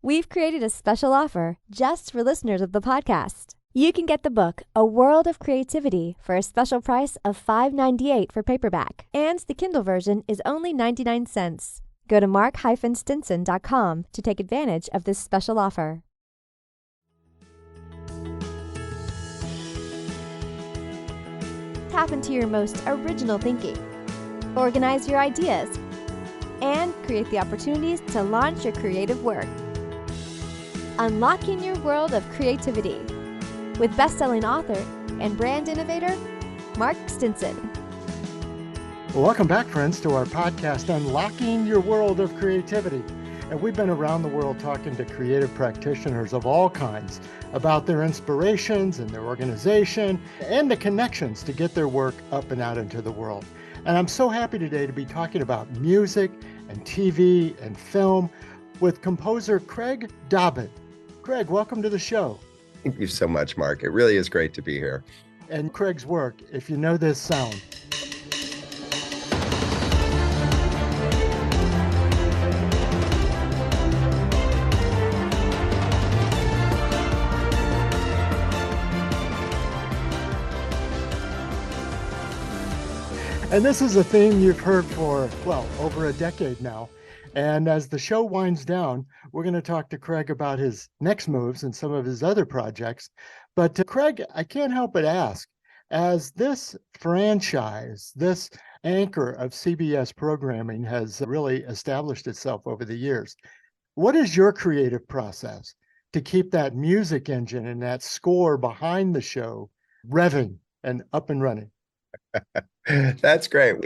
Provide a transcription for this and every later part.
We've created a special offer just for listeners of the podcast. You can get the book, A World of Creativity, for a special price of $5.98 for paperback, and the Kindle version is only 99 cents. Go to mark-stinson.com to take advantage of this special offer. Tap into your most original thinking. Organize your ideas and create the opportunities to launch your creative work. Unlocking your world of creativity with best-selling author and brand innovator, Mark Stinson. Well, welcome back, friends, to our podcast, Unlocking Your World of Creativity. And we've been around the world talking to creative practitioners of all kinds about their inspirations and their organization and the connections to get their work up and out into the world. And I'm so happy today to be talking about music and TV and film with composer Craig Dobbin. Craig, welcome to the show. Thank you so much, Mark. It really is great to be here. And Craig's work, if you know this sound. And this is a theme you've heard for, well, over a decade now. And as the show winds down, we're going to talk to Craig about his next moves and some of his other projects. But Craig, I can't help but ask, as this franchise, this anchor of CBS programming has really established itself over the years, what is your creative process to keep that music engine and that score behind the show revving and up and running? That's great.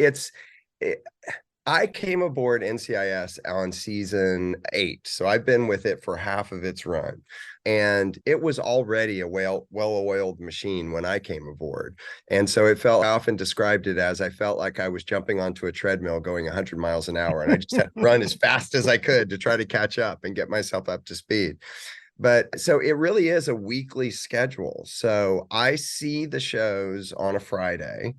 I came aboard NCIS on season 8, so I've been with it for half of its run, and it was already a well-oiled machine when I came aboard. And so I often described it as I felt like I was jumping onto a treadmill going 100 miles an hour, and I just had to run as fast as I could to try to catch up and get myself up to speed. But so it really is a weekly schedule. So I see the shows on a Friday,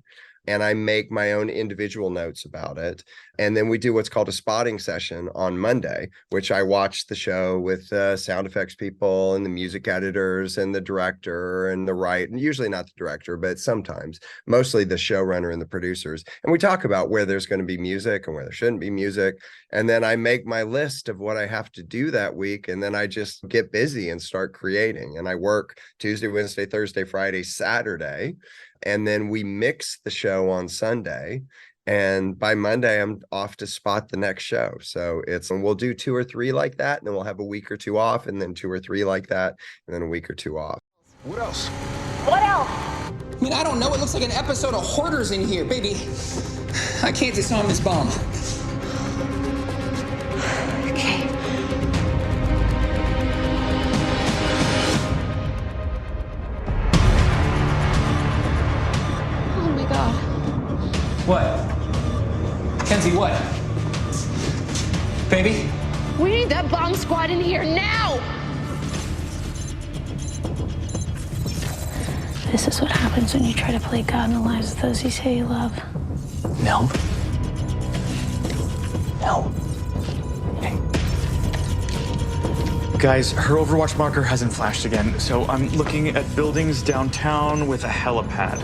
and I make my own individual notes about it. And then we do what's called a spotting session on Monday, which I watch the show with sound effects people and the music editors and the director and the writer, and usually not the director, but sometimes, mostly the showrunner and the producers. And we talk about where there's going to be music and where there shouldn't be music. And then I make my list of what I have to do that week. And then I just get busy and start creating. And I work Tuesday, Wednesday, Thursday, Friday, Saturday. And then we mix the show on Sunday. And by Monday, I'm off to spot the next show. So we'll do 2 or 3 like that. And then we'll have a week or 2 off, and then 2 or 3 like that, and then a week or 2 off. What else? What else? I mean, I don't know. It looks like an episode of Hoarders in here, baby. I can't disarm this bomb. Okay. Oh my God. What? Kenzie, what? Baby? We need that bomb squad in here now! This is what happens when you try to play God in the lives of those you say you love. No. No. Hey. Guys, her Overwatch marker hasn't flashed again, so I'm looking at buildings downtown with a helipad.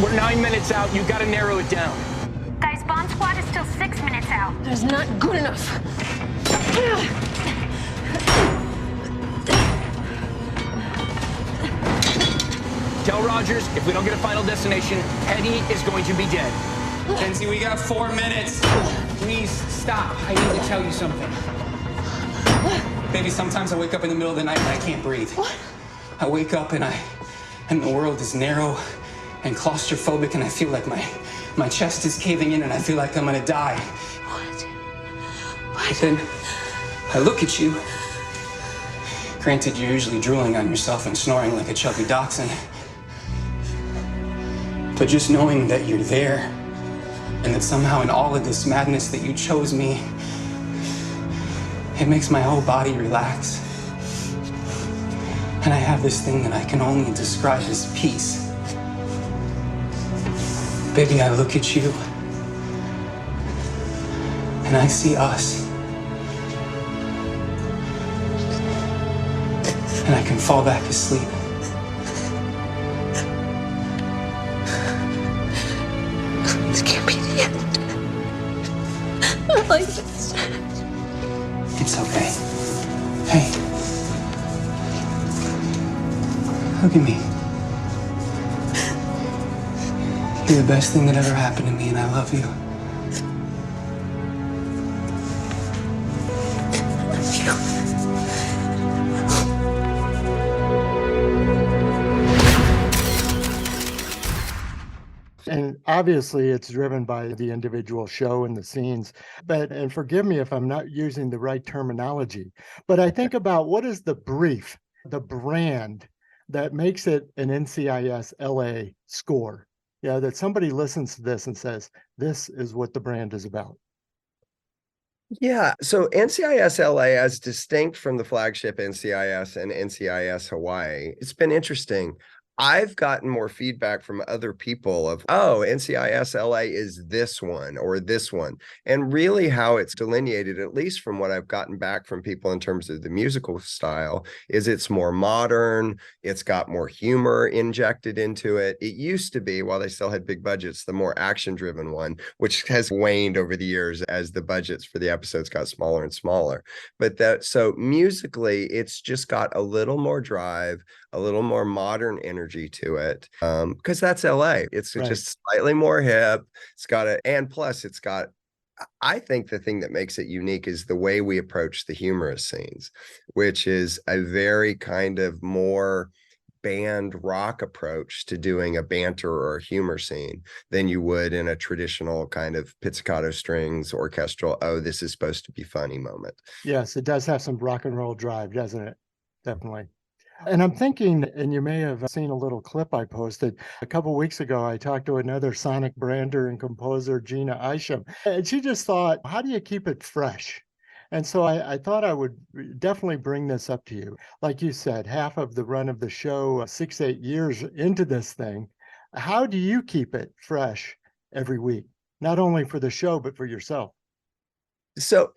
We're 9 minutes out. You gotta narrow it down. Guys, bomb squad is still 6 minutes out. That is not good enough. Tell Rogers, if we don't get a final destination, Eddie is going to be dead. Kenzie, we got 4 minutes. Please stop. I need to tell you something. Baby, sometimes I wake up in the middle of the night and I can't breathe. What? I wake up and the world is narrow and claustrophobic, and I feel like my chest is caving in and I feel like I'm gonna die. What? But then I look at you. Granted, you're usually drooling on yourself and snoring like a chubby dachshund. But just knowing that you're there, and that somehow in all of this madness that you chose me, it makes my whole body relax. And I have this thing that I can only describe as peace. Baby, I look at you, and I see us. and I can fall back asleep. This can't be the end. Not like this. It's okay. Hey. Look at me. You're the best thing that ever happened to me, and I love you. And obviously, it's driven by the individual show and the scenes. But, and forgive me if I'm not using the right terminology, but I think about what is the brief, the brand that makes it an NCIS LA score? Yeah, that somebody listens to this and says, this is what the brand is about. Yeah, so NCIS LA, as distinct from the flagship NCIS and NCIS Hawaii, it's been interesting. I've gotten more feedback from other people of, oh, NCIS LA is this one or this one. And really how it's delineated, at least from what I've gotten back from people in terms of the musical style, is it's more modern. It's got more humor injected into it. It used to be, while they still had big budgets, the more action-driven one, which has waned over the years as the budgets for the episodes got smaller and smaller. But so musically, it's just got a little more drive, a little more modern energy to it, because that's LA. It's Right. just slightly more hip. It's got and plus it's got, I think the thing that makes it unique is the way we approach the humorous scenes, which is a very kind of more band rock approach to doing a banter or a humor scene than you would in a traditional kind of pizzicato strings orchestral, oh, this is supposed to be funny moment. Yes, it does have some rock and roll drive, doesn't it? Definitely. And I'm thinking, and you may have seen a little clip I posted a couple weeks ago. I talked to another sonic brander and composer, Gina Isham, and she just thought, how do you keep it fresh? And so I thought I would definitely bring this up to you. Like you said, half of the run of the show, 6-8 years into this thing. How do you keep it fresh every week? Not only for the show, but for yourself. So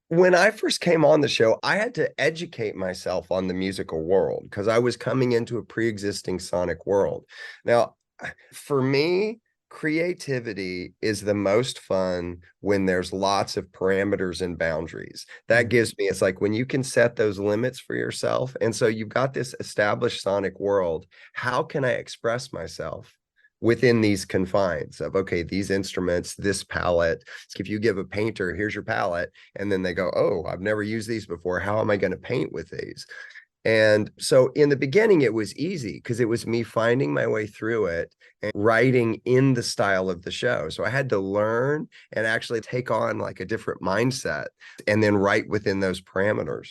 when I first came on the show, I had to educate myself on the musical world because I was coming into a pre-existing sonic world. Now, for me, creativity is the most fun when there's lots of parameters and boundaries. That gives me, it's like when you can set those limits for yourself. And so you've got this established sonic world. How can I express myself within these confines of, okay, these instruments, this palette? If you give a painter, here's your palette, and then they go, oh, I've never used these before. How am I going to paint with these? And so in the beginning, it was easy because it was me finding my way through it and writing in the style of the show. So I had to learn and actually take on like a different mindset and then write within those parameters.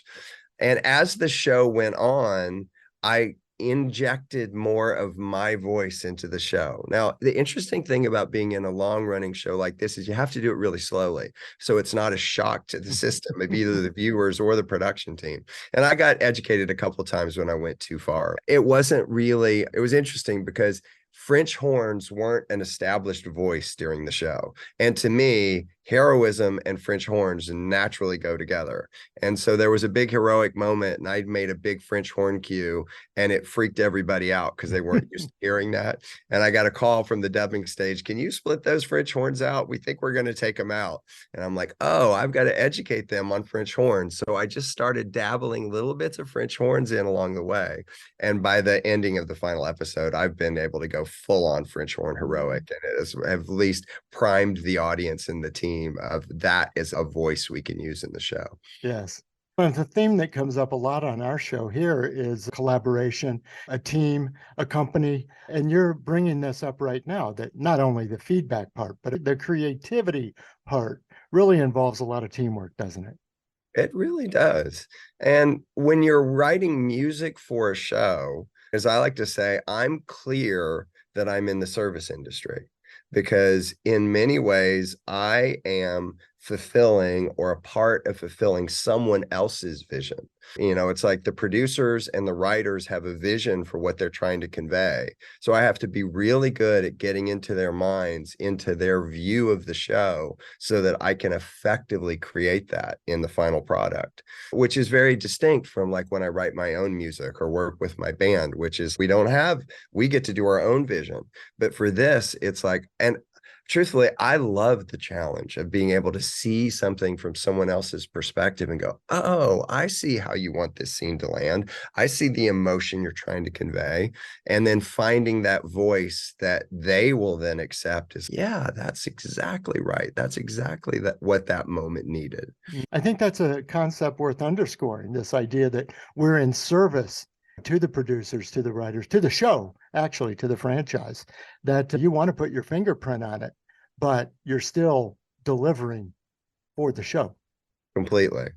And as the show went on, I injected more of my voice into the show. Now, the interesting thing about being in a long-running show like this is you have to do it really slowly, so it's not a shock to the system of either the viewers or the production team. And I got educated a couple of times when I went too far. It was interesting because French horns weren't an established voice during the show. And to me, heroism and French horns naturally go together. And so there was a big heroic moment, and I made a big French horn cue, and it freaked everybody out because they weren't used to hearing that. And I got a call from the dubbing stage, can you split those French horns out? We think we're going to take them out. And I'm like, oh, I've got to educate them on French horns. So I just started dabbling little bits of French horns in along the way. And by the ending of the final episode, I've been able to go full on French horn heroic, and it has at least primed the audience and the team of that is a voice we can use in the show. Yes. And the theme that comes up a lot on our show here is collaboration, a team, a company. And you're bringing this up right now, that not only the feedback part, but the creativity part really involves a lot of teamwork, doesn't it? It really does. And when you're writing music for a show, as I like to say, I'm clear that I'm in the service industry, because in many ways, I am fulfilling or a part of fulfilling someone else's vision. It's like the producers and the writers have a vision for what they're trying to convey. So I have to be really good at getting into their minds, into their view of the show, so that I can effectively create that in the final product, which is very distinct from like when I write my own music or work with my band, which is we get to do our own vision. But for this, it's like, and truthfully, I love the challenge of being able to see something from someone else's perspective and go, oh, I see how you want this scene to land. I see the emotion you're trying to convey. And then finding that voice that they will then accept is, yeah, that's exactly right. That's exactly what that moment needed. I think that's a concept worth underscoring, this idea that we're in service to the producers, to the writers, to the show, actually, to the franchise, that you want to put your fingerprint on it, but you're still delivering for the show. Completely.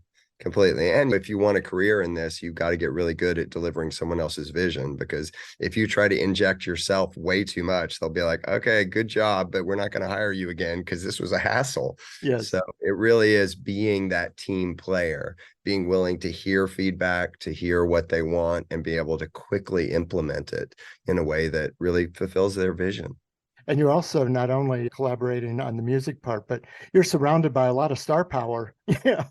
And if you want a career in this, you've got to get really good at delivering someone else's vision, because if you try to inject yourself way too much, they'll be like, okay, good job, but we're not going to hire you again because this was a hassle. Yes. So it really is being that team player, being willing to hear feedback, to hear what they want, and be able to quickly implement it in a way that really fulfills their vision. And you're also not only collaborating on the music part, but you're surrounded by a lot of star power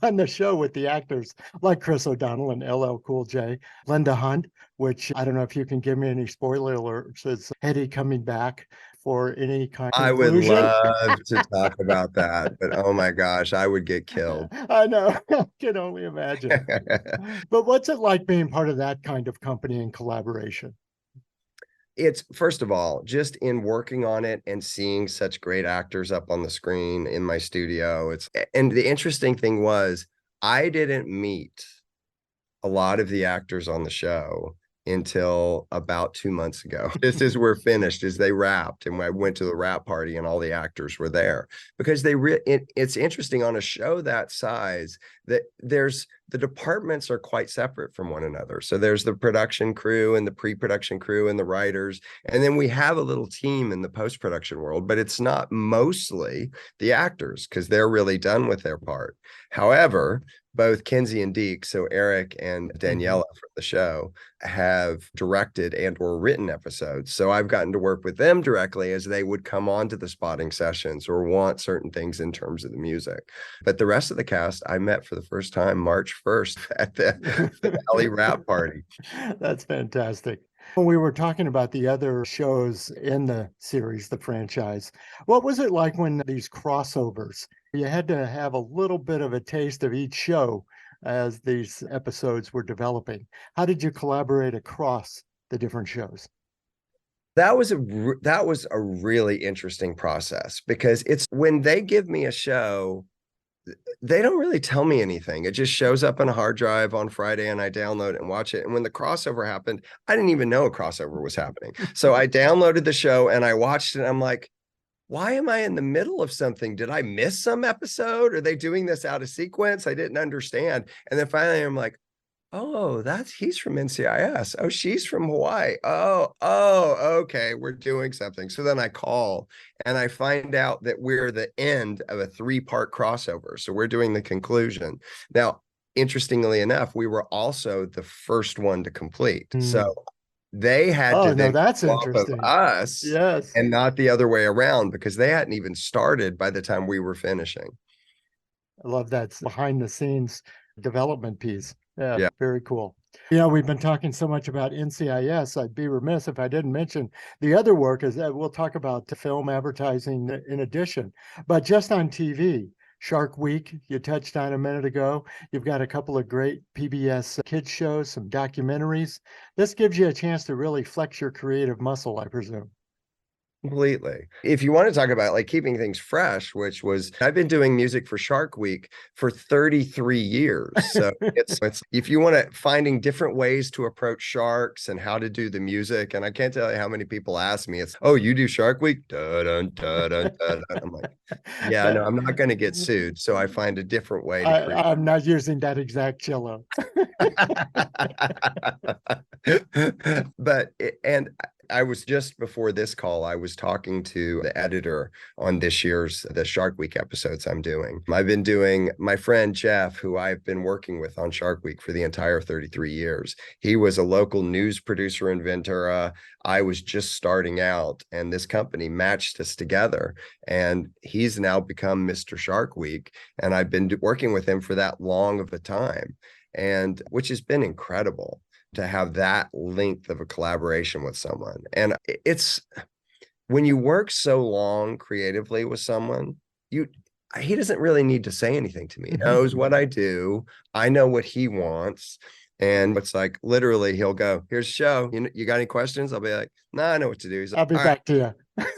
on the show with the actors like Chris O'Donnell and LL Cool J, Linda Hunt, which I don't know if you can give me any spoiler alerts. It's Eddie coming back for any kind of conclusion. I would love to talk about that, but oh my gosh, I would get killed. I know. I can only imagine. But what's it like being part of that kind of company and collaboration? It's, first of all, just in working on it and seeing such great actors up on the screen in my studio. And the interesting thing was, I didn't meet a lot of the actors on the show until about 2 months ago, just as we're finished, as they wrapped, and I went to the wrap party and all the actors were there, because it's interesting on a show that size that the departments are quite separate from one another. So there's the production crew and the pre-production crew and the writers, and then we have a little team in the post-production world, but it's not mostly the actors because they're really done with their part. However, both Kenzie and Deke, so Eric and Daniela from the show, have directed and or written episodes. So I've gotten to work with them directly as they would come on to the spotting sessions or want certain things in terms of the music. But the rest of the cast I met for the first time March 1st at the finale wrap party. That's fantastic. When we were talking about the other shows in the series, the franchise, what was it like when these crossovers? You had to have a little bit of a taste of each show as these episodes were developing. How did you collaborate across the different shows? That was a really interesting process, because it's when they give me a show, they don't really tell me anything. It just shows up on a hard drive on Friday and I download it and watch it. And when the crossover happened, I didn't even know a crossover was happening. So I downloaded the show and I watched it. And I'm like, why am I in the middle of something? Did I miss some episode? Are they doing this out of sequence? I didn't understand. And then finally I'm like, oh, he's from NCIS. Oh, she's from Hawaii. Oh, okay, we're doing something. So then I call and I find out that we're the end of a 3-part crossover. So we're doing the conclusion. Now, interestingly enough, we were also the first one to complete. So they had to then that's interesting. Of us, yes, and not the other way around, because they hadn't even started by the time we were finishing. I love that behind the scenes development piece. Yeah, very cool. We've been talking so much about NCIS. I'd be remiss if I didn't mention the other work is that we'll talk about film advertising in addition, but just on TV. Shark Week, you touched on a minute ago. You've got a couple of great PBS kids shows, some documentaries. This gives you a chance to really flex your creative muscle, I presume. Completely. If you want to talk about like keeping things fresh, which was, I've been doing music for Shark Week for 33 years. So it's if you want to finding different ways to approach sharks and how to do the music. And I can't tell you how many people ask me, it's, oh, you do Shark Week? Dun, dun, dun, dun. I'm like, yeah, no, I'm not going to get sued. So I find a different way to create. I'm not using that exact cello. But, and I was just before this call, I was talking to the editor on this year's the Shark Week episodes I'm doing. I've been doing my friend Jeff, who I've been working with on Shark Week for the entire 33 years. He was a local news producer in Ventura. I was just starting out, and this company matched us together, and he's now become Mr. Shark Week, and I've been working with him for that long of a time, and which has been incredible to have that length of a collaboration with someone. And it's when you work so long creatively with someone, he doesn't really need to say anything to me. He knows what I do. I know what he wants. And it's like, literally, he'll go, here's the show. You got any questions? I'll be like, no, I know what to do. He's like, I'll be back to you.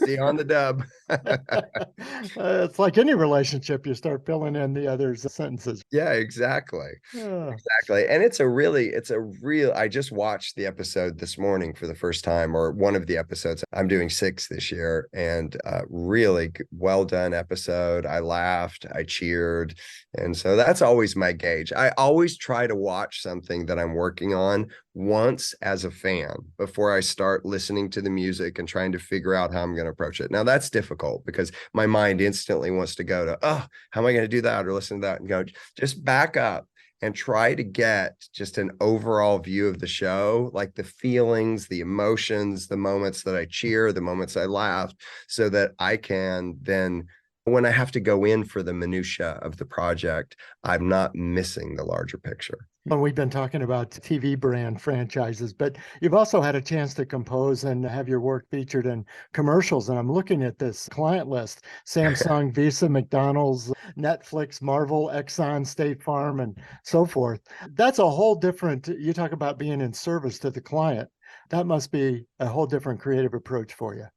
See you on the dub. It's like any relationship, you start filling in the other's sentences. Yeah, exactly. Yeah. Exactly. And it's a real, I just watched the episode this morning for the first time, or one of the episodes. I'm doing 6 this year, and really well done episode. I laughed, I cheered. And so that's always my gauge. I always try to watch something that I'm working on once as a fan before I start listening to the music and trying to figure out how I'm going to approach it. Now that's difficult because my mind instantly wants to go to, oh, how am I going to do that, or listen to that, and go, just back up and try to get just an overall view of the show, like the feelings, the emotions, the moments that I cheer, the moments I laughed, so that I can then, when I have to go in for the minutia of the project, I'm not missing the larger picture. Well, we've been talking about TV brand franchises, but you've also had a chance to compose and have your work featured in commercials. And I'm looking at this client list: Samsung, Visa, McDonald's, Netflix, Marvel, Exxon, State Farm, and so forth. That's a whole different, you talk about being in service to the client. That must be a whole different creative approach for you.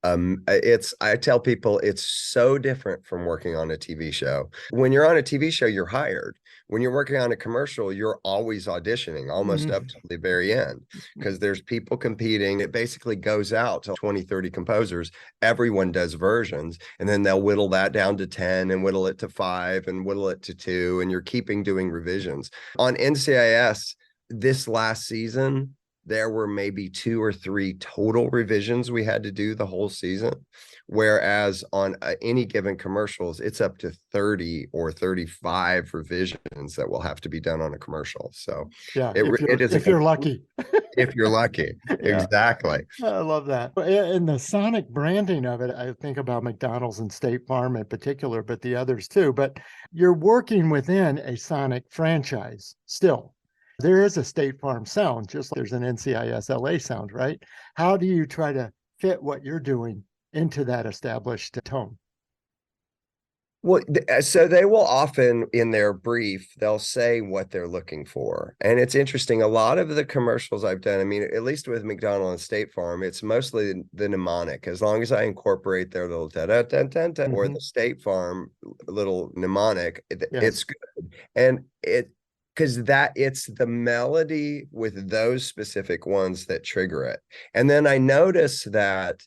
I tell people it's so different from working on a TV show. When you're on a TV show, you're hired. When you're working on a commercial, you're always auditioning almost up to the very end, because there's people competing. It basically goes out to 20, 30 composers. Everyone does versions, and then they'll whittle that down to 10 and whittle it to 5 and whittle it to 2. And you're doing revisions. On NCIS this last season, there were maybe 2 or 3 total revisions we had to do the whole season. Whereas on any given commercials, it's up to 30 or 35 revisions that will have to be done on a commercial. So yeah, if you're lucky. If you're lucky. Yeah. Exactly. I love that. And the sonic branding of it, I think about McDonald's and State Farm in particular, but the others too. But you're working within a sonic franchise still. There is a State Farm sound, just like there's an NCIS LA sound, right? How do you try to fit what you're doing into that established tone? Well, so they will often, in their brief, they'll say what they're looking for. And it's interesting. A lot of the commercials I've done, I mean, at least with McDonald's and State Farm, it's mostly the mnemonic. As long as I incorporate their little da-da-da-da-da, or the State Farm little mnemonic, it's good. And because it's the melody with those specific ones that trigger it. And then I notice that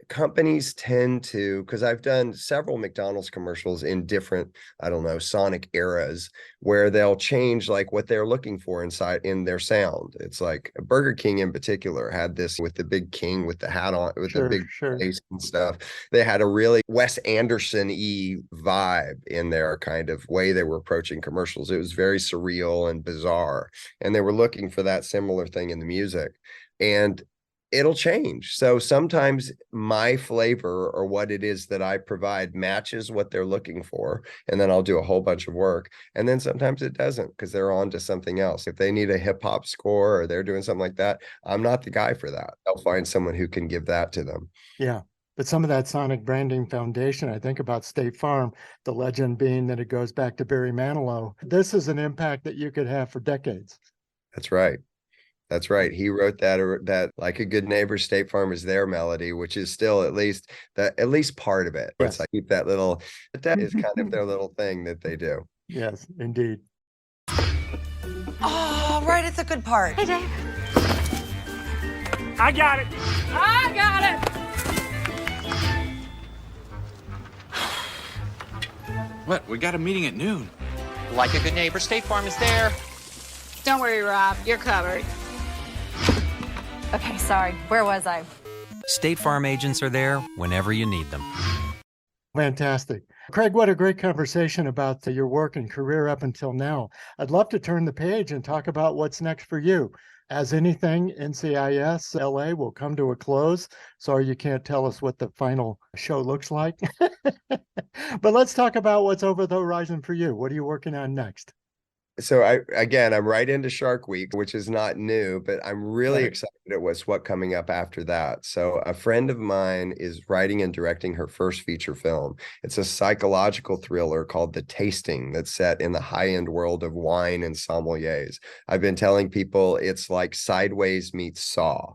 companies tend to, because I've done several McDonald's commercials in different, I don't know, sonic eras, where they'll change like what they're looking for in their sound. It's like Burger King in particular had this with the big king with the hat on, with the big face and stuff. They had a really Wes Anderson-y vibe in their kind of way they were approaching commercials. It was very surreal and bizarre, and they were looking for that similar thing in the music. And it'll change. So sometimes my flavor, or what it is that I provide, matches what they're looking for, and then I'll do a whole bunch of work. And then sometimes it doesn't, because they're on to something else. If they need a hip hop score or they're doing something like that, I'm not the guy for that. They'll find someone who can give that to them. Yeah. But some of that sonic branding foundation, I think about State Farm, the legend being that it goes back to Barry Manilow. This is an impact that you could have for decades. That's right. That's right. He wrote that Like a Good Neighbor, State Farm is their melody, which is still at least part of it. Yes. It's like keep that is kind of their little thing that they do. Yes, indeed. Oh, right at the good part. Hey, Dave. I got it. I got it. What? We got a meeting at noon. Like a Good Neighbor, State Farm is there. Don't worry, Rob. You're covered. Okay, sorry. Where was I? State Farm agents are there whenever you need them. Fantastic. Craig, what a great conversation about your work and career up until now. I'd love to turn the page and talk about what's next for you. As anything, NCIS LA will come to a close. Sorry you can't tell us what the final show looks like. But let's talk about what's over the horizon for you. What are you working on next? So I'm right into Shark Week, which is not new, but I'm really excited at what's coming up after that. So a friend of mine is writing and directing her first feature film. It's a psychological thriller called The Tasting that's set in the high-end world of wine and sommeliers. I've been telling people it's like Sideways meets Saw.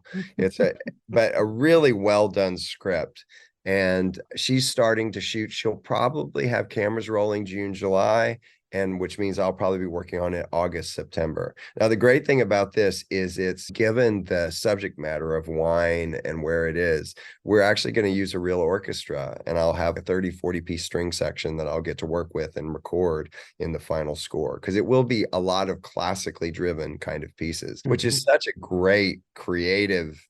But a really well done script. And she's starting to shoot. She'll probably have cameras rolling June, July, and which means I'll probably be working on it August, September. Now, the great thing about this is it's given the subject matter of wine and where it is, we're actually going to use a real orchestra, and I'll have a 30, 40-piece string section that I'll get to work with and record in the final score, because it will be a lot of classically driven kind of pieces, which is such a great creative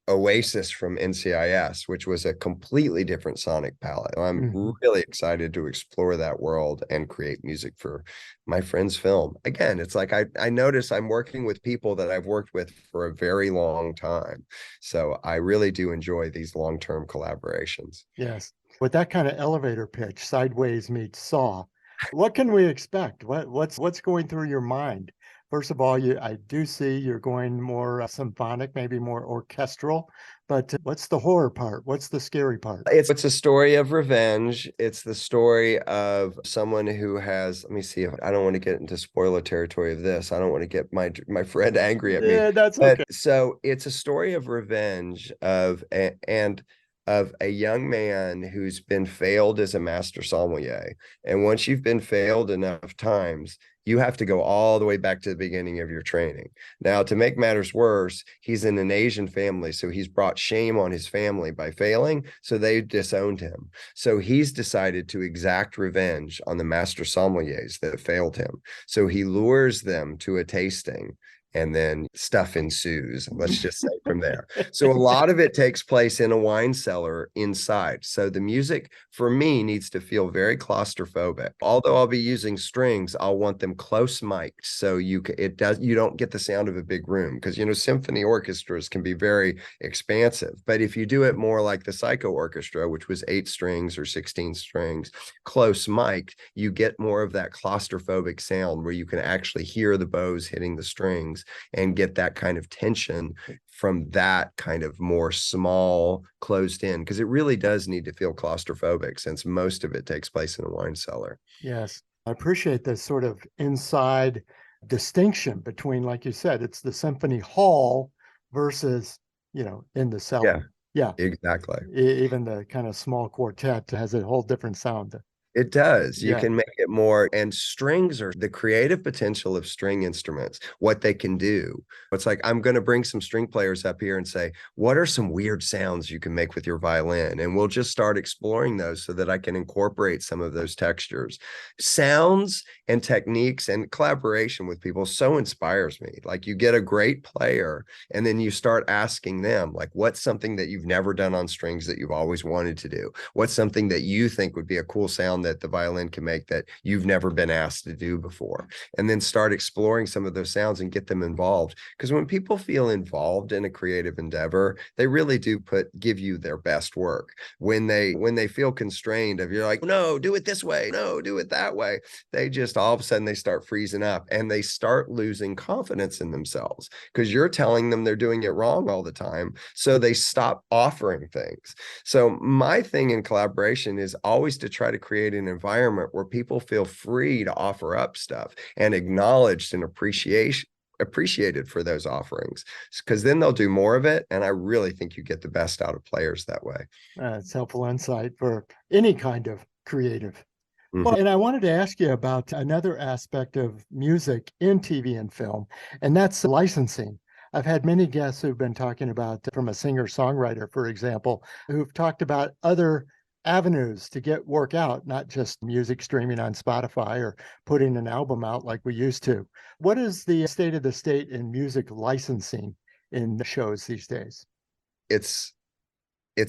oasis from NCIS, which was a completely different sonic palette. I'm really excited to explore that world and create music for my friend's film. Again, it's like I notice I'm working with people that I've worked with for a very long time. So I really do enjoy these long-term collaborations. Yes. With that kind of elevator pitch, Sideways meets Saw, what can we expect? What's going through your mind? First of all, I do see you're going more symphonic, maybe more orchestral, but what's the horror part? What's the scary part? It's a story of revenge. It's the story of someone who has, let me see, if I don't want to get into spoiler territory of this. I don't want to get my friend angry at me. Yeah, that's okay. So it's a story of revenge of a young man who's been failed as a master sommelier. And once you've been failed enough times, you have to go all the way back to the beginning of your training. Now, to make matters worse, he's in an Asian family, so he's brought shame on his family by failing, so they disowned him. So he's decided to exact revenge on the master sommeliers that failed him. So he lures them to a tasting, and then stuff ensues, let's just say, from there. So a lot of it takes place in a wine cellar inside. So the music, for me, needs to feel very claustrophobic. Although I'll be using strings, I'll want them close mic'd, so you don't get the sound of a big room, because symphony orchestras can be very expansive. But if you do it more like the Psycho Orchestra, which was 8 strings or 16 strings, close mic'd, you get more of that claustrophobic sound where you can actually hear the bows hitting the strings and get that kind of tension from that kind of more small, closed in, because it really does need to feel claustrophobic, since most of it takes place in a wine cellar. Yes, I appreciate this sort of inside distinction between, like you said, it's the symphony hall versus, in the cellar. Yeah, exactly. Even the kind of small quartet has a whole different sound. It does. You can make it more, and strings are the creative potential of string instruments, what they can do. It's like, I'm going to bring some string players up here and say, what are some weird sounds you can make with your violin? And we'll just start exploring those so that I can incorporate some of those textures. Sounds and techniques and collaboration with people so inspires me. Like, you get a great player and then you start asking them, like, what's something that you've never done on strings that you've always wanted to do? What's something that you think would be a cool sound that the violin can make that you've never been asked to do before? And then start exploring some of those sounds and get them involved. Because when people feel involved in a creative endeavor, they really do give you their best work. When they feel constrained of, you're like, no, do it this way, no, do it that way, they just all of a sudden they start freezing up and they start losing confidence in themselves, because you're telling them they're doing it wrong all the time. So they stop offering things. So my thing in collaboration is always to try to create an environment where people feel free to offer up stuff and acknowledged and appreciated for those offerings, because then they'll do more of it. And I really think you get the best out of players that way. It's helpful insight for any kind of creative. Well, and I wanted to ask you about another aspect of music in TV and film, and that's licensing. I've had many guests who've been talking about, from a singer-songwriter, for example, who've talked about other avenues to get work out, not just music streaming on Spotify or putting an album out like we used to. What is the state of the state in music licensing in shows these days? It's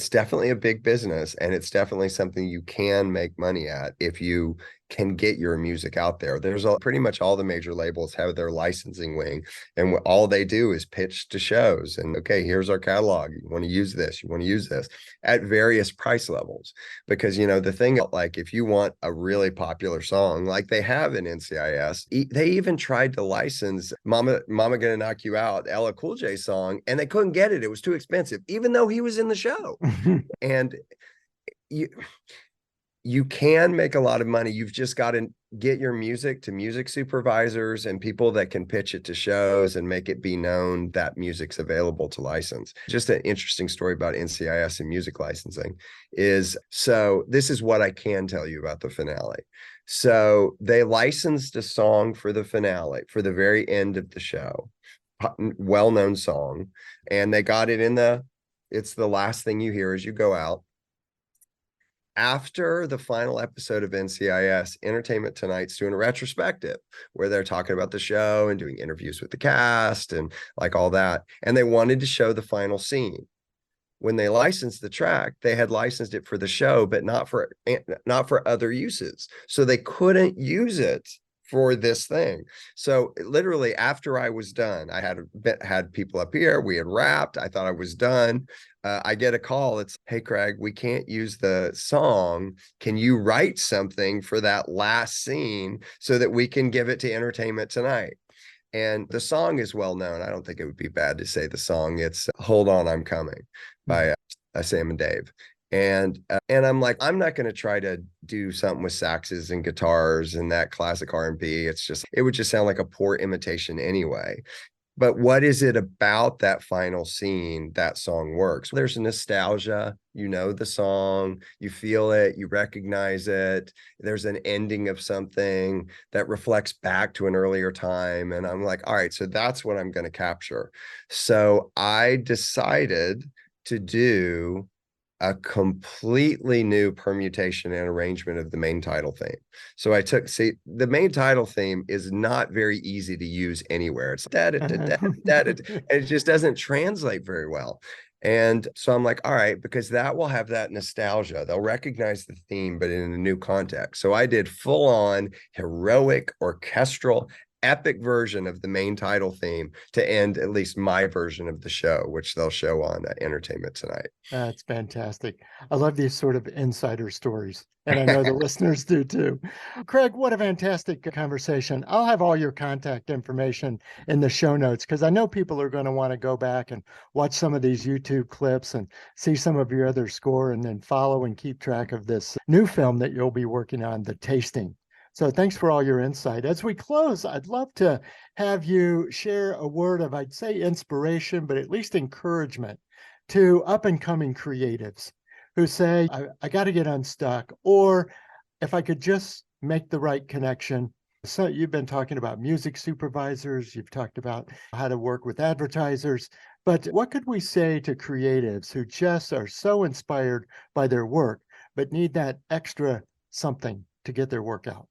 definitely a big business, and it's definitely something you can make money at if you can get your music out there. Pretty much all the major labels have their licensing wing, and all they do is pitch to shows and, okay, here's our catalog. You want to use this, you want to use this at various price levels. Because, the thing, like, if you want a really popular song, like they have in NCIS, they even tried to license Mama Gonna Knock You Out, LL Cool J song, and they couldn't get it. It was too expensive, even though he was in the show. And you can make a lot of money. You've just got to get your music to music supervisors and people that can pitch it to shows and make it be known that music's available to license. Just an interesting story about NCIS and music licensing so this is what I can tell you about the finale. So they licensed a song for the finale, for the very end of the show, well-known song, and they got it it's the last thing you hear as you go out. After the final episode of NCIS, Entertainment Tonight's doing a retrospective where they're talking about the show and doing interviews with the cast and like all that. And they wanted to show the final scene. When they licensed the track, they had licensed it for the show, but not for other uses. So they couldn't use it for this thing. So literally after I was done, I had people up here, we had wrapped, I thought I was done. I get a call. It's, hey, Craig, we can't use the song. Can you write something for that last scene so that we can give it to Entertainment Tonight? And the song is well known. I don't think it would be bad to say the song. It's Hold On, I'm Coming by Sam and Dave. And I'm like, I'm not going to try to do something with saxes and guitars and that classic R&B. It would just sound like a poor imitation anyway. But what is it about that final scene that song works? There's a nostalgia, the song, you feel it, you recognize it. There's an ending of something that reflects back to an earlier time. And I'm like, all right, so that's what I'm going to capture. So I decided to do a completely new permutation and arrangement of the main title theme. So the main title theme is not very easy to use anywhere. It's and it just doesn't translate very well. And so I'm like, all right, because that will have that nostalgia. They'll recognize the theme, but in a new context. So I did full on heroic orchestral epic version of the main title theme to end at least my version of the show, which they'll show on Entertainment Tonight. That's fantastic. I love these sort of insider stories, and I know the listeners do too. Craig, what a fantastic conversation. I'll have all your contact information in the show notes because I know people are going to want to go back and watch some of these YouTube clips and see some of your other score and then follow and keep track of this new film that you'll be working on, The Tasting. So thanks for all your insight. As we close, I'd love to have you share a word of, I'd say inspiration, but at least encouragement to up and coming creatives who say, I got to get unstuck, or if I could just make the right connection. So you've been talking about music supervisors, you've talked about how to work with advertisers, but what could we say to creatives who just are so inspired by their work, but need that extra something to get their work out?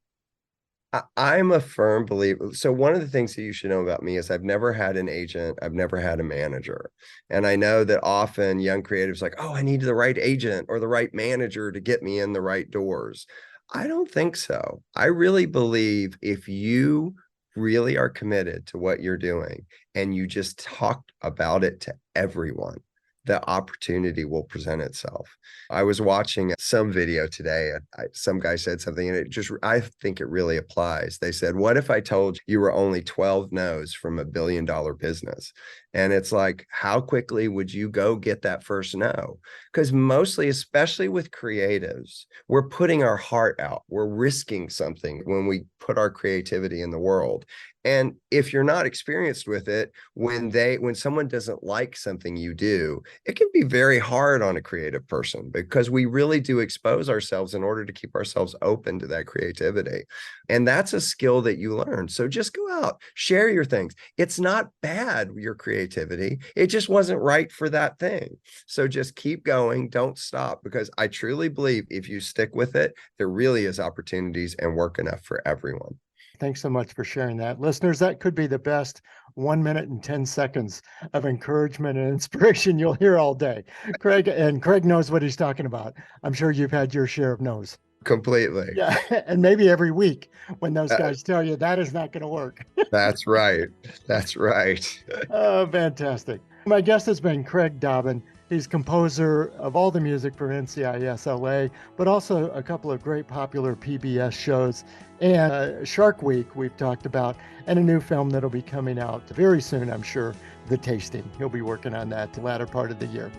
I'm a firm believer. So one of the things that you should know about me is I've never had an agent. I've never had a manager. And I know that often young creatives like, oh, I need the right agent or the right manager to get me in the right doors. I don't think so. I really believe if you really are committed to what you're doing and you just talk about it to everyone, the opportunity will present itself. I was watching some video today and some guy said something and I think it really applies. They said, what if I told you were only 12 no's from $1 billion business? And it's like, how quickly would you go get that first no? Because mostly, especially with creatives, we're putting our heart out. We're risking something when we put our creativity in the world. And if you're not experienced with it, when someone doesn't like something you do, it can be very hard on a creative person because we really do expose ourselves in order to keep ourselves open to that creativity. And that's a skill that you learn. So just go out, share your things. It's not bad, your creativity. It just wasn't right for that thing. So just keep going. Don't stop, because I truly believe if you stick with it, there really is opportunities and work enough for everyone. Thanks so much for sharing that. Listeners, that could be the best 1 minute and 10 seconds of encouragement and inspiration you'll hear all day. Craig knows what he's talking about. I'm sure you've had your share of no's. Completely. Yeah, and maybe every week when those guys tell you that is not going to work. That's right. That's right. Oh, fantastic. My guest has been Craig Dobbin. He's composer of all the music for NCIS LA, but also a couple of great popular PBS shows and Shark Week we've talked about, and a new film that'll be coming out very soon, I'm sure, The Tasting. He'll be working on that the latter part of the year.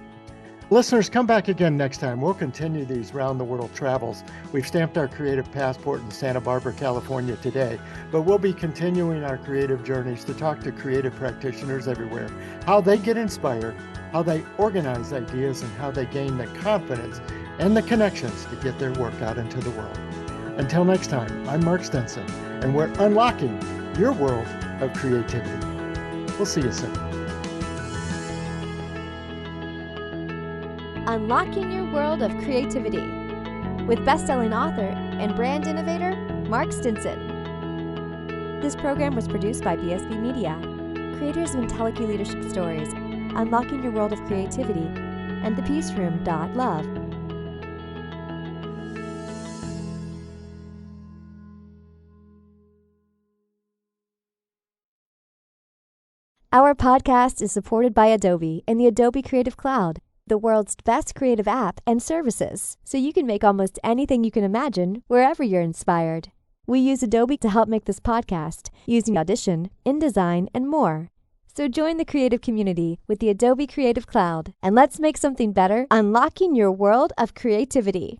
Listeners, come back again next time. We'll continue these round-the-world travels. We've stamped our creative passport in Santa Barbara, California today, but we'll be continuing our creative journeys to talk to creative practitioners everywhere, how they get inspired, how they organize ideas, and how they gain the confidence and the connections to get their work out into the world. Until next time, I'm Mark Stinson, and we're unlocking your world of creativity. We'll see you soon. Unlocking Your World of Creativity with best-selling author and brand innovator, Mark Stinson. This program was produced by BSB Media, creators of IntelliKey Leadership Stories, Unlocking Your World of Creativity, and The Peace Room. Love. Our podcast is supported by Adobe and the Adobe Creative Cloud, the world's best creative app and services, so you can make almost anything you can imagine wherever you're inspired. We use Adobe to help make this podcast using Audition, InDesign, and more. So join the creative community with the Adobe Creative Cloud, and let's make something better, unlocking your world of creativity.